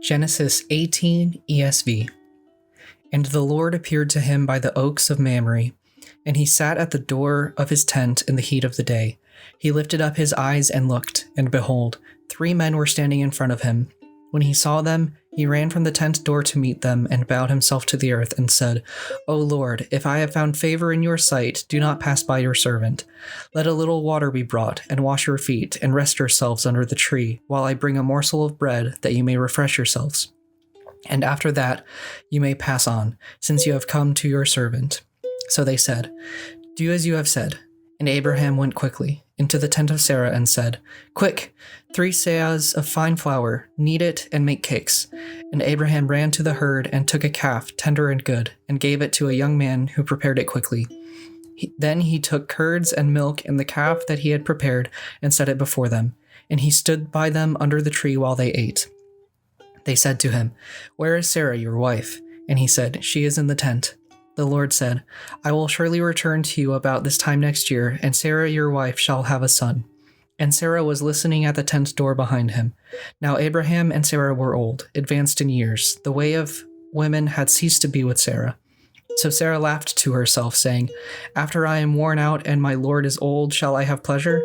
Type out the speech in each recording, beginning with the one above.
Genesis 18 ESV. And the Lord appeared to him by the oaks of Mamre, and he sat at the door of his tent in the heat of the day. He lifted up his eyes and looked, and behold, 3 men were standing in front of him. When he saw them, he ran from the tent door to meet them, and bowed himself to the earth, and said, O Lord, if I have found favor in your sight, do not pass by your servant. Let a little water be brought, and wash your feet, and rest yourselves under the tree, while I bring a morsel of bread, that you may refresh yourselves. And after that you may pass on, since you have come to your servant. So they said, Do as you have said. And Abraham went quickly into the tent of Sarah and said, Quick, 3 seahs of fine flour, knead it and make cakes. And Abraham ran to the herd and took a calf, tender and good, and gave it to a young man who prepared it quickly. Then he took curds and milk and the calf that he had prepared and set it before them. And he stood by them under the tree while they ate. They said to him, Where is Sarah, your wife? And he said, She is in the tent. The Lord said, I will surely return to you about this time next year, and Sarah your wife shall have a son. And Sarah was listening at the tent door behind him. Now Abraham and Sarah were old, advanced in years. The way of women had ceased to be with Sarah. So Sarah laughed to herself, saying, After I am worn out and my Lord is old, shall I have pleasure?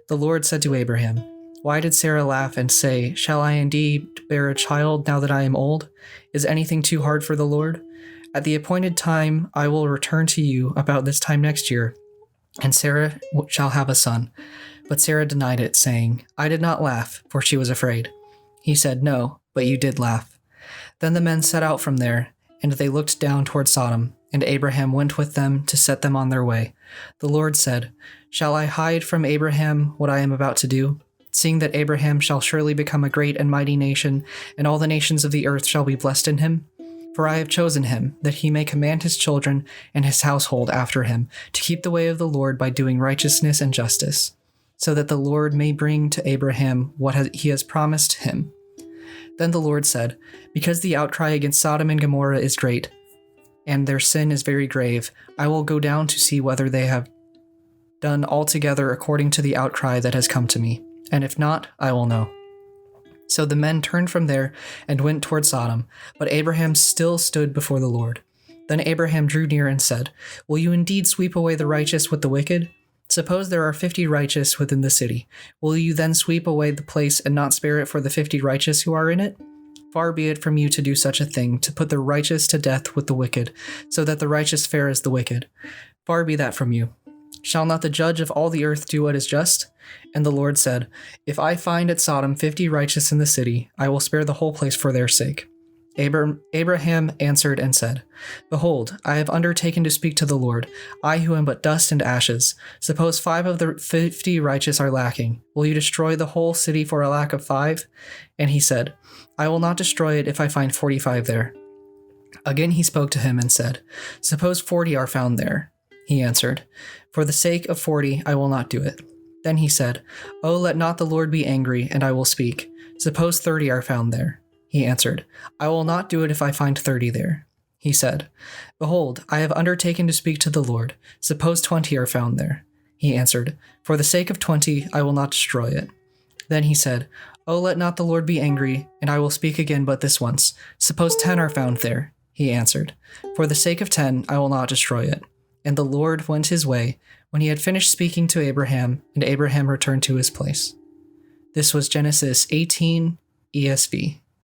The Lord said to Abraham, Why did Sarah laugh and say, Shall I indeed bear a child now that I am old? Is anything too hard for the Lord? At the appointed time I will return to you about this time next year, and Sarah shall have a son. But Sarah denied it, saying, I did not laugh, for she was afraid. He said, No, but you did laugh. Then the men set out from there, and they looked down toward Sodom, and Abraham went with them to set them on their way. The Lord said, Shall I hide from Abraham what I am about to do? Seeing that Abraham shall surely become a great and mighty nation, and all the nations of the earth shall be blessed in him? For I have chosen him, that he may command his children and his household after him, to keep the way of the Lord by doing righteousness and justice, so that the Lord may bring to Abraham what he has promised him. Then the Lord said, Because the outcry against Sodom and Gomorrah is great, and their sin is very grave, I will go down to see whether they have done altogether according to the outcry that has come to me, and if not, I will know. So the men turned from there and went toward Sodom, but Abraham still stood before the Lord. Then Abraham drew near and said, Will you indeed sweep away the righteous with the wicked? Suppose there are 50 righteous within the city. Will you then sweep away the place and not spare it for the 50 righteous who are in it? Far be it from you to do such a thing, to put the righteous to death with the wicked, so that the righteous fare as the wicked. Far be that from you. Shall not the judge of all the earth do what is just? And the Lord said, If I find at Sodom 50 righteous in the city, I will spare the whole place for their sake. Abraham answered and said, Behold, I have undertaken to speak to the Lord, I who am but dust and ashes. Suppose 5 of the 50 righteous are lacking. Will you destroy the whole city for a lack of 5? And he said, I will not destroy it if I find 45 there. Again he spoke to him and said, Suppose 40 are found there. He answered, For the sake of 40 I will not do it. Then he said, Oh, let not the Lord be angry, and I will speak. Suppose 30 are found there. He answered, I will not do it if I find 30 there. He said, Behold, I have undertaken to speak to the Lord. Suppose 20 are found there. He answered, For the sake of 20 I will not destroy it. Then he said, Oh, let not the Lord be angry, and I will speak again but this once. Suppose 10 are found there. He answered, For the sake of 10 I will not destroy it. And the Lord went his way when he had finished speaking to Abraham, and Abraham returned to his place. This was Genesis 18 ESV.